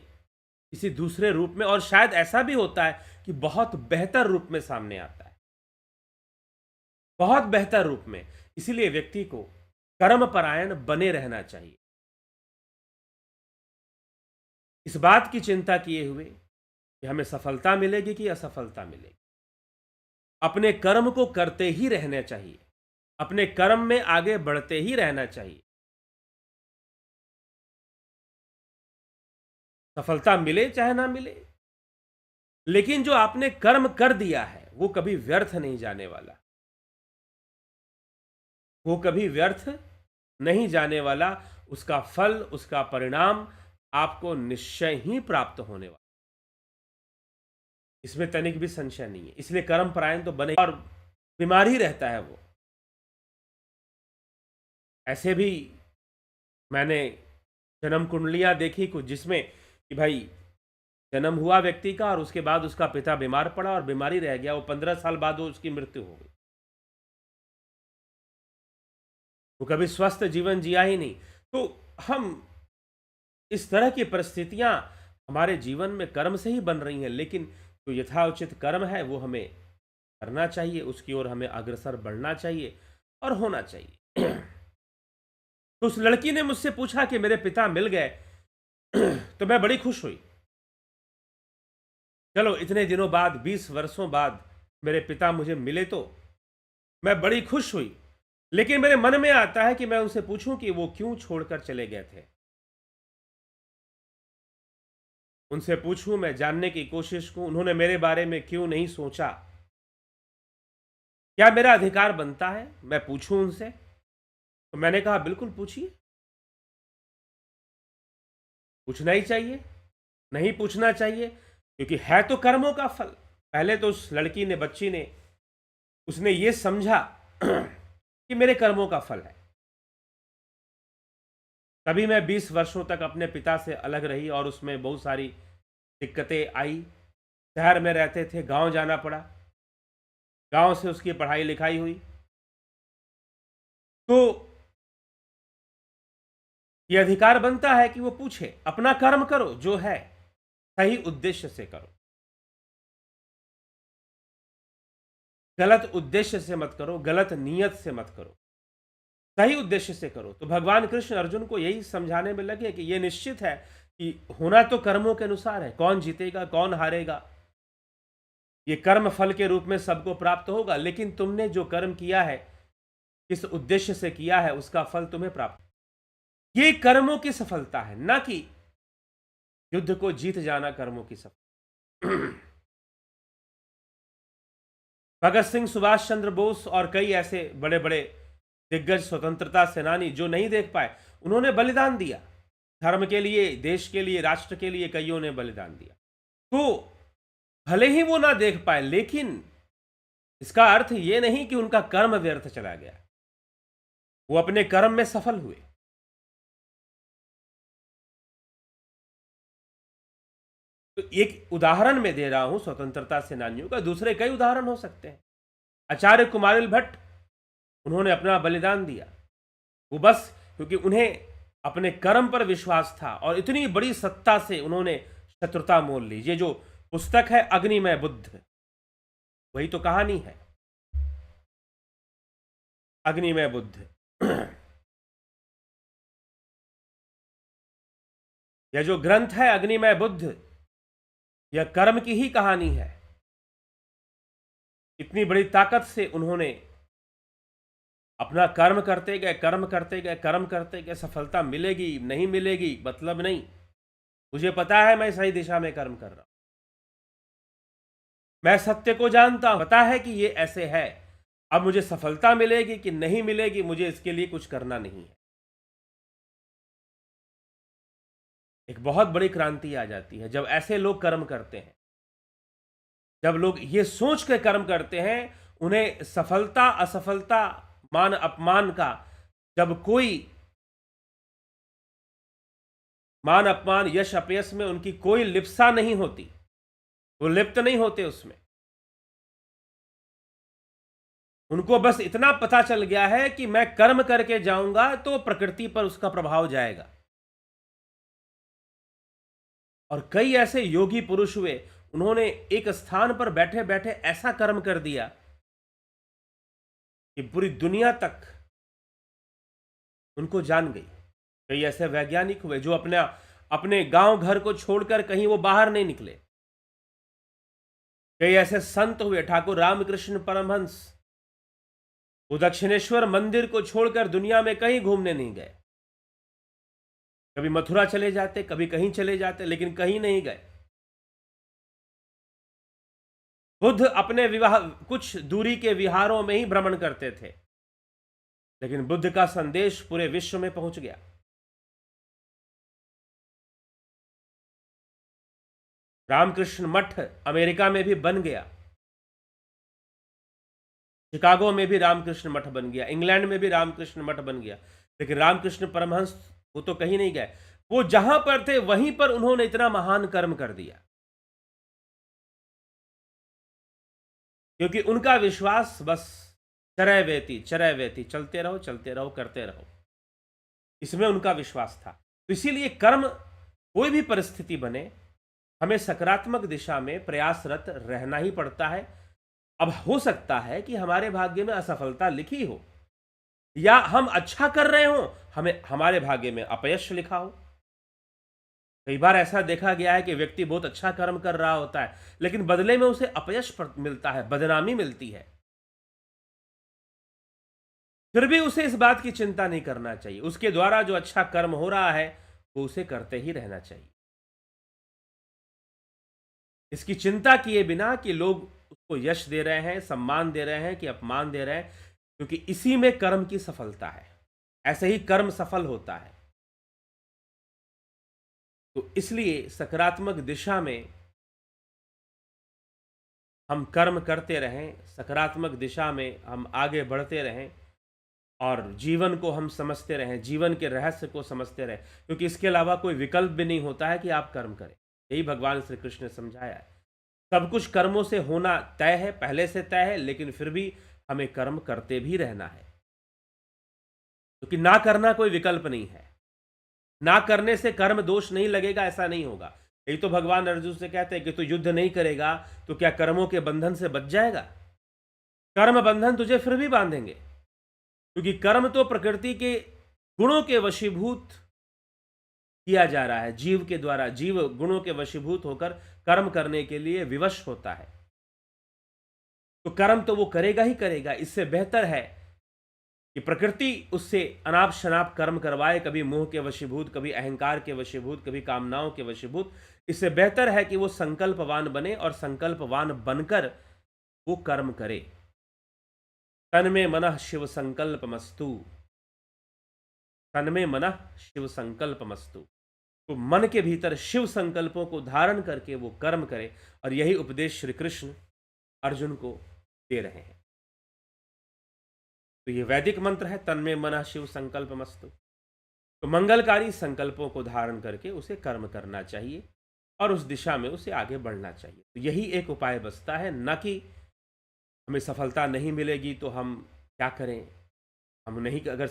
किसी दूसरे रूप में, और शायद ऐसा भी होता है कि बहुत बेहतर रूप में सामने आता है, बहुत बेहतर रूप में। इसीलिए व्यक्ति को कर्मपरायण बने रहना चाहिए, इस बात की चिंता किए हुए कि हमें सफलता मिलेगी कि असफलता मिलेगी। अपने कर्म को करते ही रहना चाहिए, अपने कर्म में आगे बढ़ते ही रहना चाहिए। सफलता मिले चाहे ना मिले, लेकिन जो आपने कर्म कर दिया है वो कभी व्यर्थ नहीं जाने वाला, वो कभी व्यर्थ नहीं जाने वाला। उसका फल, उसका परिणाम आपको निश्चय ही प्राप्त होने वाला, इसमें तनिक भी संशय नहीं है। इसलिए कर्म परायण तो बने, और बीमार ही रहता है वो। ऐसे भी मैंने जन्म कुंडलियां देखी कुछ, जिसमें कि भाई जन्म हुआ व्यक्ति का और उसके बाद उसका पिता बीमार पड़ा और बीमारी रह गया, वो 15 साल बाद वो उसकी मृत्यु हो गई। वो कभी स्वस्थ जीवन जिया ही नहीं। तो हम, इस तरह की परिस्थितियां हमारे जीवन में कर्म से ही बन रही हैं, लेकिन जो यथाउचित कर्म है वो हमें करना चाहिए, उसकी ओर हमें अग्रसर बढ़ना चाहिए और होना चाहिए। तो उस लड़की ने मुझसे पूछा कि मेरे पिता मिल गए, तो मैं बड़ी खुश हुई। चलो, इतने दिनों बाद, 20 वर्षों बाद मेरे पिता मुझे मिले तो मैं बड़ी खुश हुई। लेकिन मेरे मन में आता है कि मैं उनसे पूछूं कि वो क्यों छोड़कर चले गए थे। उनसे पूछूं, मैं जानने की कोशिश करूं उन्होंने मेरे बारे में क्यों नहीं सोचा। क्या मेरा अधिकार बनता है मैं पूछूं उनसे? तो मैंने कहा बिल्कुल पूछिए, पूछना ही चाहिए, नहीं पूछना चाहिए, क्योंकि है तो कर्मों का फल। पहले तो उस लड़की ने, बच्ची ने, उसने ये समझा कि मेरे कर्मों का फल है। तभी मैं 20 वर्षों तक अपने पिता से अलग रही और उसमें बहुत सारी दिक्कतें आई। शहर में रहते थे, गांव जाना पड़ा, गांव से उसकी पढ़ाई लिखाई हुई। तो ये अधिकार बनता है कि वो पूछे। अपना कर्म करो जो है, सही उद्देश्य से करो, गलत उद्देश्य से मत करो, गलत नीयत से मत करो, सही उद्देश्य से करो। तो भगवान कृष्ण अर्जुन को यही समझाने में लगे कि यह निश्चित है कि होना तो कर्मों के अनुसार है, कौन जीतेगा कौन हारेगा ये कर्म फल के रूप में सबको प्राप्त होगा, लेकिन तुमने जो कर्म किया है, किस उद्देश्य से किया है, उसका फल तुम्हें प्राप्त। ये कर्मों की सफलता है, ना कि युद्ध को जीत जाना कर्मों की सफलता। भगत सिंह, सुभाष चंद्र बोस और कई ऐसे बड़े बड़े दिग्गज स्वतंत्रता सेनानी जो नहीं देख पाए, उन्होंने बलिदान दिया धर्म के लिए, देश के लिए, राष्ट्र के लिए, कईयों ने बलिदान दिया। तो भले ही वो ना देख पाए, लेकिन इसका अर्थ ये नहीं कि उनका कर्म व्यर्थ चला गया, वो अपने कर्म में सफल हुए। तो एक उदाहरण मैं दे रहा हूं स्वतंत्रता सेनानियों का, दूसरे कई उदाहरण हो सकते हैं। आचार्य कुमारिल भट्ट, उन्होंने अपना बलिदान दिया, वो बस क्योंकि उन्हें अपने कर्म पर विश्वास था और इतनी बड़ी सत्ता से उन्होंने शत्रुता मोल ली। ये जो पुस्तक है अग्निमय बुद्ध, वही तो कहानी है, अग्निमय बुद्ध। यह जो ग्रंथ है अग्निमय बुद्ध, यह कर्म की ही कहानी है। इतनी बड़ी ताकत से उन्होंने अपना कर्म करते गए, कर्म करते गए, कर्म करते गए। सफलता मिलेगी नहीं मिलेगी मतलब नहीं, मुझे पता है मैं सही दिशा में कर्म कर रहा हूं, मैं सत्य को जानता हूं, पता है कि ये ऐसे है। अब मुझे सफलता मिलेगी कि नहीं मिलेगी, मुझे इसके लिए कुछ करना नहीं है। एक बहुत बड़ी क्रांति आ जाती है जब ऐसे लोग कर्म करते हैं। जब लोग ये सोच के कर्म करते हैं, उन्हें सफलता असफलता, मान अपमान का जब कोई मान अपमान, यश अपयश में उनकी कोई लिप्सा नहीं होती, वो लिप्त नहीं होते उसमें। उनको बस इतना पता चल गया है कि मैं कर्म करके जाऊंगा तो प्रकृति पर उसका प्रभाव जाएगा। और कई ऐसे योगी पुरुष हुए, उन्होंने एक स्थान पर बैठे बैठे ऐसा कर्म कर दिया कि पूरी दुनिया तक उनको जान गई। कई ऐसे वैज्ञानिक हुए जो अपने गांव घर को छोड़कर कहीं वो बाहर नहीं निकले। कई ऐसे संत हुए, ठाकुर रामकृष्ण परमहंस, वो दक्षिणेश्वर मंदिर को छोड़कर दुनिया में कहीं घूमने नहीं गए। कभी मथुरा चले जाते, कभी कहीं चले जाते, लेकिन कहीं नहीं गए। बुद्ध अपने विवाह कुछ दूरी के विहारों में ही भ्रमण करते थे, लेकिन बुद्ध का संदेश पूरे विश्व में पहुंच गया। रामकृष्ण मठ अमेरिका में भी बन गया, शिकागो में भी रामकृष्ण मठ बन गया, इंग्लैंड में भी रामकृष्ण मठ बन गया। लेकिन रामकृष्ण परमहंस वो तो कहीं नहीं गए, वो जहां पर थे वहीं पर उन्होंने इतना महान कर्म कर दिया, क्योंकि उनका विश्वास बस चरय वेती, चलते रहो करते रहो, इसमें उनका विश्वास था। तो इसीलिए कर्म, कोई भी परिस्थिति बने, हमें सकारात्मक दिशा में प्रयासरत रहना ही पड़ता है। अब हो सकता है कि हमारे भाग्य में असफलता लिखी हो, या हम अच्छा कर रहे हो, हमारे भाग्य में अपयश लिखा हो। कई बार ऐसा देखा गया है कि व्यक्ति बहुत अच्छा कर्म कर रहा होता है, लेकिन बदले में उसे अपयश मिलता है, बदनामी मिलती है। फिर भी उसे इस बात की चिंता नहीं करना चाहिए, उसके द्वारा जो अच्छा कर्म हो रहा है वो उसे करते ही रहना चाहिए, इसकी चिंता किए बिना कि लोग उसको यश दे रहे हैं, सम्मान दे रहे हैं कि अपमान दे रहे हैं, क्योंकि इसी में कर्म की सफलता है। ऐसे ही कर्म सफल होता है। तो इसलिए सकारात्मक दिशा में हम कर्म करते रहें, सकारात्मक दिशा में हम आगे बढ़ते रहें, और जीवन को हम समझते रहें, जीवन के रहस्य को समझते रहें, क्योंकि इसके अलावा कोई विकल्प भी नहीं होता है कि आप कर्म करें। यही भगवान श्री कृष्ण ने समझाया है। सब कुछ कर्मों से होना तय है, पहले से तय है, लेकिन फिर भी हमें कर्म करते भी रहना है, क्योंकि ना करना कोई विकल्प नहीं है। ना करने से कर्म दोष नहीं लगेगा, ऐसा नहीं होगा। यही तो भगवान अर्जुन से कहते हैं कि तू युद्ध नहीं करेगा तो क्या कर्मों के बंधन से बच जाएगा? कर्म बंधन तुझे फिर भी बांधेंगे, क्योंकि कर्म तो प्रकृति के गुणों के वशीभूत किया जा रहा है। जीव के द्वारा, जीव गुणों के वशीभूत होकर कर्म करने के लिए विवश होता है, तो कर्म तो वो करेगा ही करेगा। इससे बेहतर है कि प्रकृति उससे अनाप शनाप कर्म करवाए, कभी मोह के वशीभूत, कभी अहंकार के वशीभूत, कभी कामनाओं के वशीभूत। इससे बेहतर है कि वो संकल्पवान बने, और संकल्पवान बनकर वो कर्म करे। तन में मनः शिव संकल्पमस्तु, तन में मनः शिव संकल्पमस्तु। तो मन के भीतर शिव संकल्पों को धारण करके वो कर्म करे, और यही उपदेश श्री कृष्ण अर्जुन को दे रहे हैं। तो ये वैदिक मंत्र है, तन में मनः शिव संकल्पमस्तु। तो मंगलकारी संकल्पों को धारण करके उसे कर्म करना चाहिए, और उस दिशा में उसे आगे बढ़ना चाहिए। तो यही एक उपाय बचता है, न कि हमें सफलता नहीं मिलेगी तो हम क्या करें, हम नहीं, अगर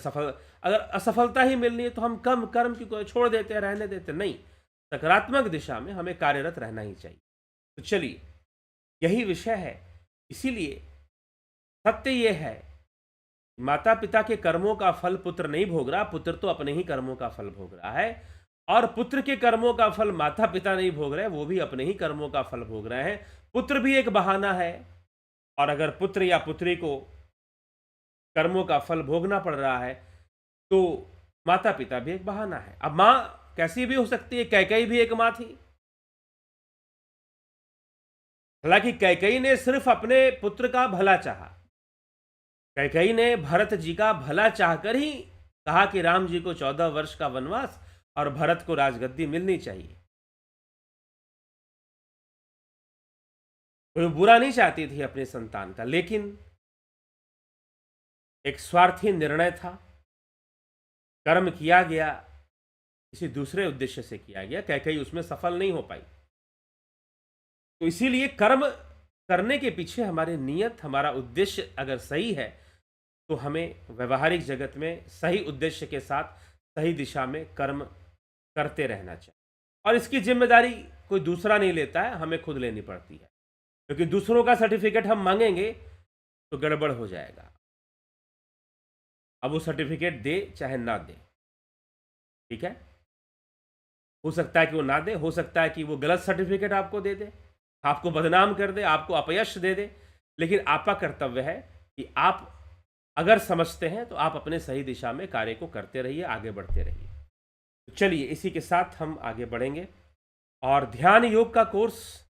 असफलता ही मिलनी है तो हम कर्म क्यों छोड़ देते हैं, रहने देते नहीं। सकारात्मक दिशा में हमें कार्यरत रहना ही चाहिए। तो चलिए, यही विषय है। इसीलिए सत्य यह है, माता पिता के कर्मों का फल पुत्र नहीं भोग रहा, पुत्र तो अपने ही कर्मों का फल भोग रहा है। और पुत्र के कर्मों का फल माता पिता नहीं भोग रहे, वो भी अपने ही कर्मों का फल भोग रहे हैं। पुत्र भी एक बहाना है, और अगर पुत्र या पुत्री को कर्मों का फल भोगना पड़ रहा है तो माता पिता भी एक बहाना है। अब मां कैसी भी हो सकती है, कैकेयी भी एक मां थी। हालांकि कैकेयी ने सिर्फ अपने पुत्र का भला चाहा। कैकेयी ने भरत जी का भला चाहकर ही कहा कि राम जी को 14 वर्ष का वनवास और भरत को राजगद्दी मिलनी चाहिए। कोई बुरा नहीं चाहती थी अपने संतान का, लेकिन एक स्वार्थी निर्णय था। कर्म किया गया किसी दूसरे उद्देश्य से किया गया, कैकेयी उसमें सफल नहीं हो पाई। तो इसीलिए कर्म करने के पीछे हमारी नीयत, हमारा उद्देश्य अगर सही है तो हमें व्यवहारिक जगत में सही उद्देश्य के साथ सही दिशा में कर्म करते रहना चाहिए। और इसकी जिम्मेदारी कोई दूसरा नहीं लेता है, हमें खुद लेनी पड़ती है, क्योंकि दूसरों का सर्टिफिकेट हम मांगेंगे तो गड़बड़ हो जाएगा। अब वो सर्टिफिकेट दे चाहे ना दे, ठीक है, हो सकता है कि वो ना दे, हो सकता है कि वो गलत सर्टिफिकेट आपको दे दे, आपको बदनाम कर दे, आपको अपयश दे दे, लेकिन आपका कर्तव्य है कि आप अगर समझते हैं तो आप अपने सही दिशा में कार्य को करते रहिए, आगे बढ़ते रहिए। तो चलिए इसी के साथ हम आगे बढ़ेंगे। और ध्यान योग का कोर्स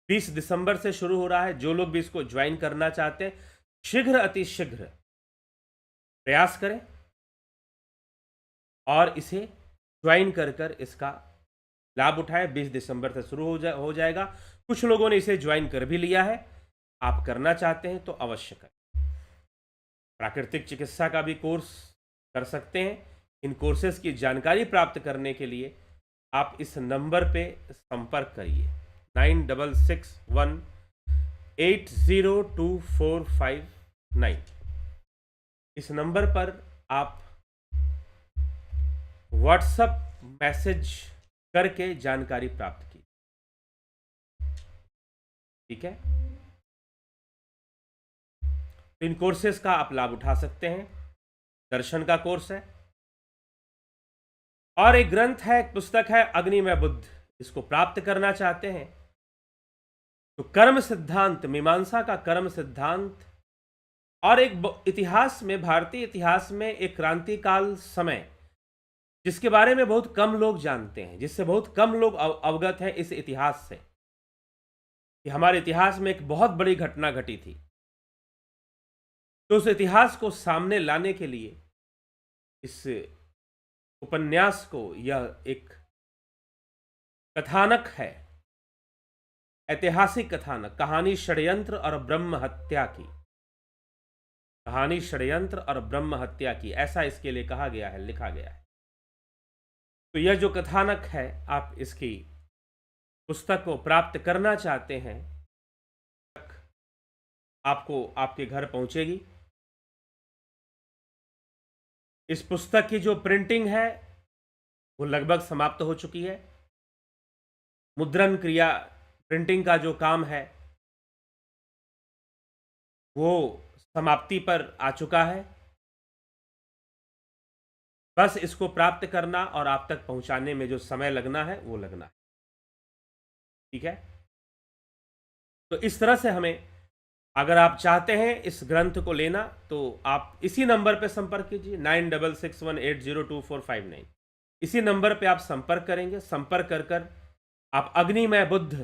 20 दिसंबर से शुरू हो रहा है। जो लोग भी इसको ज्वाइन करना चाहते हैं, शीघ्र अतिशीघ्र प्रयास करें और इसे ज्वाइन कर इसका लाभ उठाएं। 20 दिसंबर से शुरू हो जाएगा। कुछ लोगों ने इसे ज्वाइन कर भी लिया है। आप करना चाहते हैं तो अवश्य करें। प्राकृतिक चिकित्सा का भी कोर्स कर सकते हैं। इन कोर्सेज की जानकारी प्राप्त करने के लिए आप इस नंबर पे संपर्क करिए 9611802459। इस नंबर पर आप व्हाट्सएप मैसेज करके जानकारी प्राप्त की, ठीक है। तो इन कोर्सेज का आप लाभ उठा सकते हैं। दर्शन का कोर्स है और एक ग्रंथ है, एक पुस्तक है अग्निमय बुद्ध। इसको प्राप्त करना चाहते हैं तो कर्म सिद्धांत, मीमांसा का कर्म सिद्धांत और एक इतिहास में, भारतीय इतिहास में एक क्रांतिकाल समय जिसके बारे में बहुत कम लोग जानते हैं, जिससे बहुत कम लोग अवगत हैं इस इतिहास से, कि हमारे इतिहास में एक बहुत बड़ी घटना घटी थी। तो उस इतिहास को सामने लाने के लिए इस उपन्यास को, यह एक कथानक है, ऐतिहासिक कथानक, कहानी षड्यंत्र और ब्रह्म हत्या की। कहानी षड्यंत्र और ब्रह्म हत्या की, ऐसा इसके लिए कहा गया है, लिखा गया है। तो यह जो कथानक है, आप इसकी पुस्तक को प्राप्त करना चाहते हैं, आपको आपके घर पहुंचेगी। इस पुस्तक की जो प्रिंटिंग है वो लगभग समाप्त हो चुकी है। मुद्रण क्रिया, प्रिंटिंग का जो काम है वो समाप्ति पर आ चुका है। बस इसको प्राप्त करना और आप तक पहुंचाने में जो समय लगना है वो लगना है, ठीक है। तो इस तरह से हमें, अगर आप चाहते हैं इस ग्रंथ को लेना तो आप इसी नंबर पर संपर्क कीजिए 9661802459। इसी नंबर पे आप संपर्क करेंगे। संपर्क कर आप अग्निमय बुद्ध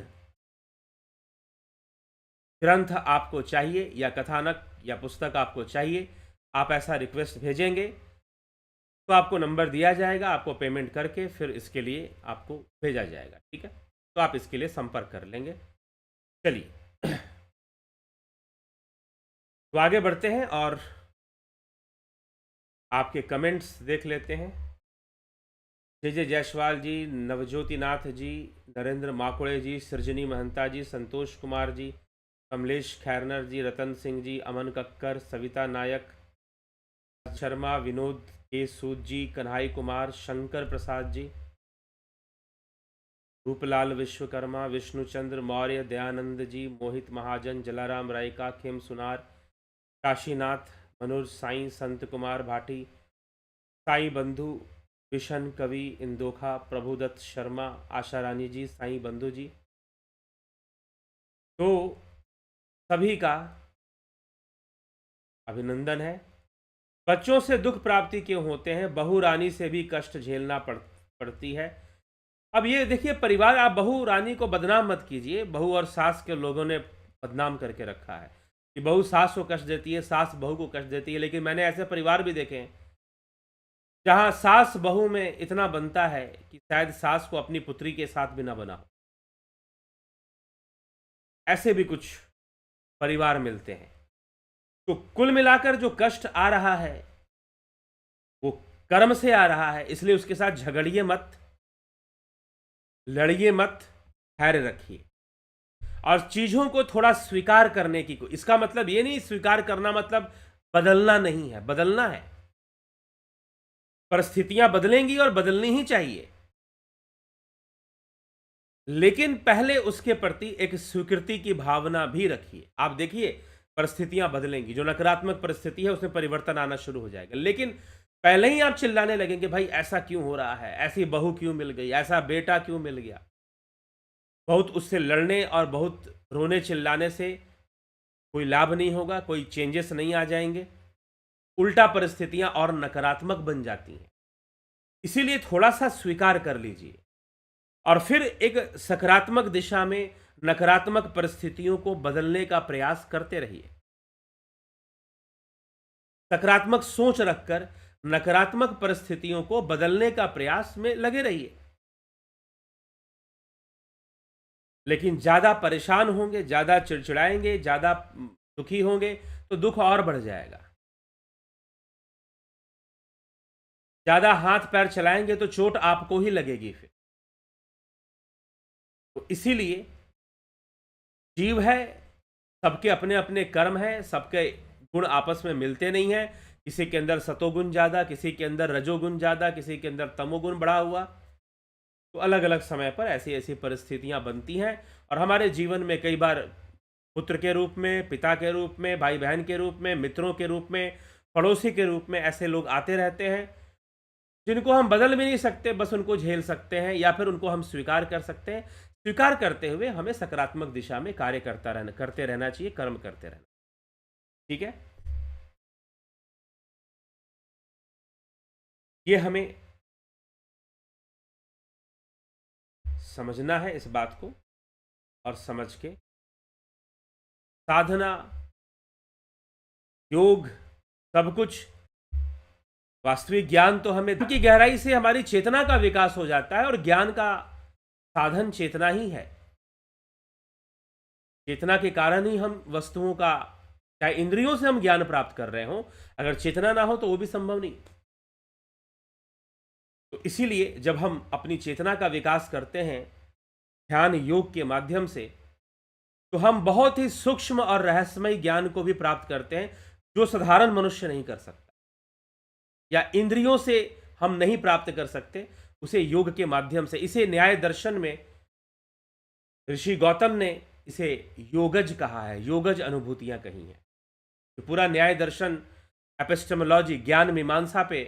ग्रंथ आपको चाहिए या कथानक या पुस्तक आपको चाहिए, आप ऐसा रिक्वेस्ट भेजेंगे तो आपको नंबर दिया जाएगा, आपको पेमेंट करके फिर इसके लिए आपको भेजा जाएगा, ठीक है। तो आप इसके लिए संपर्क कर लेंगे। चलिए तो आगे बढ़ते हैं और आपके कमेंट्स देख लेते हैं। जय जायसवाल जी, नवज्योति नाथ जी, नरेंद्र माकुड़े जी, सृजनी महंता जी, संतोष कुमार जी, कमलेश खैरनर जी, रतन सिंह जी, अमन कक्कर, सविता नायक, शर्मा, विनोद के सूद जी, कन्हाई कुमार, शंकर प्रसाद जी, रूपलाल विश्वकर्मा, विष्णुचंद्र मौर्य, दयानंद जी, मोहित महाजन, जलाराम रायका, खेम सुनार, काशीनाथ, मनोज साई, संत कुमार भाटी, साई बंधु, किशन कवि, इंदोखा, प्रभुदत्त शर्मा, आशा रानी जी, साईं बंधु जी, तो सभी का अभिनंदन है। बच्चों से दुख प्राप्ति क्यों होते हैं? बहू रानी से भी कष्ट झेलना पड़ती है। अब ये देखिए, परिवार, आप बहू रानी को बदनाम मत कीजिए। बहू और सास के लोगों ने बदनाम करके रखा है कि बहू सास को कष्ट देती है, सास बहू को कष्ट देती है। लेकिन मैंने ऐसे परिवार भी देखे हैं जहां सास बहू में इतना बनता है कि शायद सास को अपनी पुत्री के साथ भी ना बना हो। ऐसे भी कुछ परिवार मिलते हैं। तो कुल मिलाकर जो कष्ट आ रहा है वो कर्म से आ रहा है, इसलिए उसके साथ झगड़िए मत, लड़िए मत, खैर रखिए। और चीजों को थोड़ा स्वीकार करने की, इसका मतलब ये नहीं, स्वीकार करना मतलब बदलना नहीं है, बदलना है। परिस्थितियां बदलेंगी और बदलनी ही चाहिए, लेकिन पहले उसके प्रति एक स्वीकृति की भावना भी रखिए। आप देखिए, परिस्थितियां बदलेंगी, जो नकारात्मक परिस्थिति है उसमें परिवर्तन आना शुरू हो जाएगा। लेकिन पहले ही आप चिल्लाने लगेंगे, भाई ऐसा क्यों हो रहा है, ऐसी बहू क्यों मिल गई, ऐसा बेटा क्यों मिल गया, बहुत उससे लड़ने और बहुत रोने चिल्लाने से कोई लाभ नहीं होगा, कोई चेंजेस नहीं आ जाएंगे, उल्टा परिस्थितियां और नकारात्मक बन जाती हैं। इसीलिए थोड़ा सा स्वीकार कर लीजिए और फिर एक सकारात्मक दिशा में नकारात्मक परिस्थितियों को बदलने का प्रयास करते रहिए। सकारात्मक सोच रखकर नकारात्मक परिस्थितियों को बदलने का प्रयास में लगे रहिए। लेकिन ज्यादा परेशान होंगे, ज्यादा चिड़चिड़ाएंगे, ज्यादा दुखी होंगे तो दुख और बढ़ जाएगा। ज्यादा हाथ पैर चलाएंगे तो चोट आपको ही लगेगी फिर। तो इसीलिए जीव है, सबके अपने अपने कर्म है, सबके गुण आपस में मिलते नहीं हैं। किसी के अंदर सतोगुण ज्यादा, किसी के अंदर रजोगुण ज्यादा, किसी के अंदर तमोगुण बढ़ा हुआ। तो अलग अलग समय पर ऐसी ऐसी परिस्थितियां बनती हैं और हमारे जीवन में कई बार पुत्र के रूप में, पिता के रूप में, भाई बहन के रूप में, मित्रों के रूप में, पड़ोसी के रूप में ऐसे लोग आते रहते हैं जिनको हम बदल भी नहीं सकते, बस उनको झेल सकते हैं या फिर उनको हम स्वीकार कर सकते हैं। स्वीकार करते हुए हमें सकारात्मक दिशा में कार्य करते रहना चाहिए, कर्म करते रहना। ठीक है, ये हमें समझना है इस बात को, और समझ के साधना, योग, सब कुछ, वास्तविक ज्ञान तो हमें की गहराई से हमारी चेतना का विकास हो जाता है और ज्ञान का साधन चेतना ही है। चेतना के कारण ही हम वस्तुओं का, चाहे इंद्रियों से हम ज्ञान प्राप्त कर रहे हो, अगर चेतना ना हो तो वो भी संभव नहीं। तो इसीलिए जब हम अपनी चेतना का विकास करते हैं ध्यान योग के माध्यम से, तो हम बहुत ही सूक्ष्म और रहस्यमय ज्ञान को भी प्राप्त करते हैं जो साधारण मनुष्य नहीं कर सकता, या इंद्रियों से हम नहीं प्राप्त कर सकते, उसे योग के माध्यम से। इसे न्याय दर्शन में ऋषि गौतम ने इसे योगज कहा है, योगज अनुभूतियां कही हैं। तो पूरा न्याय दर्शन, एपिस्टेमोलॉजी, ज्ञान मीमांसा पे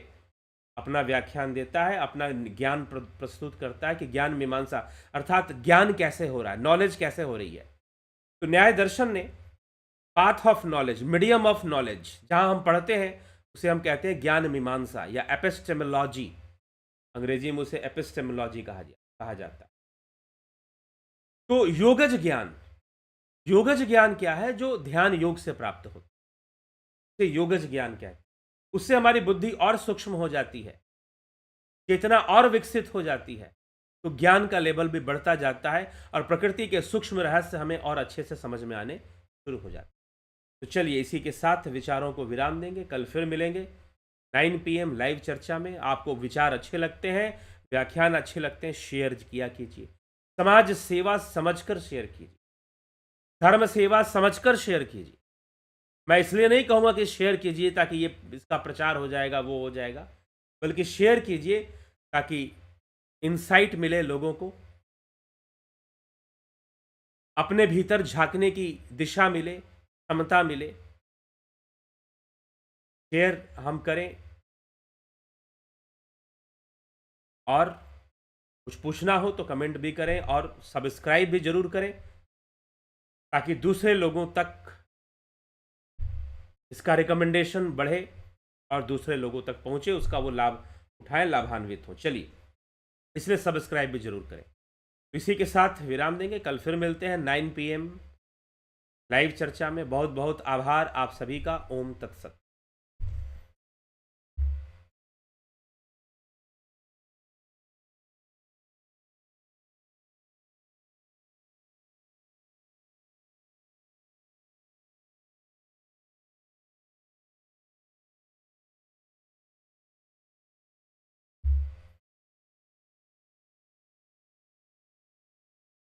अपना व्याख्यान देता है, अपना ज्ञान प्रस्तुत करता है कि ज्ञान मीमांसा अर्थात ज्ञान कैसे हो रहा है, नॉलेज कैसे हो रही है। तो न्याय दर्शन ने path of knowledge, medium of knowledge जहां हम पढ़ते हैं उसे हम कहते हैं ज्ञान मीमांसा या एपिस्टेमोलॉजी। अंग्रेजी में उसे एपिस्टेमोलॉजी कहा जाता है। तो योगज ज्ञान, योगज ज्ञान क्या है? जो ध्यान योग से प्राप्त होता है, योगज ज्ञान क्या है? उससे हमारी बुद्धि और सूक्ष्म हो जाती है, चेतना और विकसित हो जाती है, तो ज्ञान का लेवल भी बढ़ता जाता है और प्रकृति के सूक्ष्म रहस्य हमें और अच्छे से समझ में आने शुरू हो जाते हैं। तो चलिए इसी के साथ विचारों को विराम देंगे, कल फिर मिलेंगे 9 PM लाइव चर्चा में। आपको विचार अच्छे लगते हैं, व्याख्यान अच्छे लगते हैं, शेयर किया कीजिए। समाज सेवा समझकर शेयर कीजिए, धर्म सेवा समझकर शेयर कीजिए। मैं इसलिए नहीं कहूँगा कि शेयर कीजिए ताकि ये इसका प्रचार हो जाएगा, वो हो जाएगा, बल्कि शेयर कीजिए ताकि इनसाइट मिले लोगों को, अपने भीतर झांकने की दिशा मिले, क्षमता मिले। शेयर हम करें और कुछ पूछना हो तो कमेंट भी करें और सब्सक्राइब भी ज़रूर करें, ताकि दूसरे लोगों तक इसका रिकमेंडेशन बढ़े और दूसरे लोगों तक पहुँचे, उसका वो लाभ उठाएँ, लाभान्वित हों। चलिए, इसलिए सब्सक्राइब भी ज़रूर करें। इसी के साथ विराम देंगे, कल फिर मिलते हैं 9 पीएम लाइव चर्चा में। बहुत बहुत आभार आप सभी का। ओम तत्सत।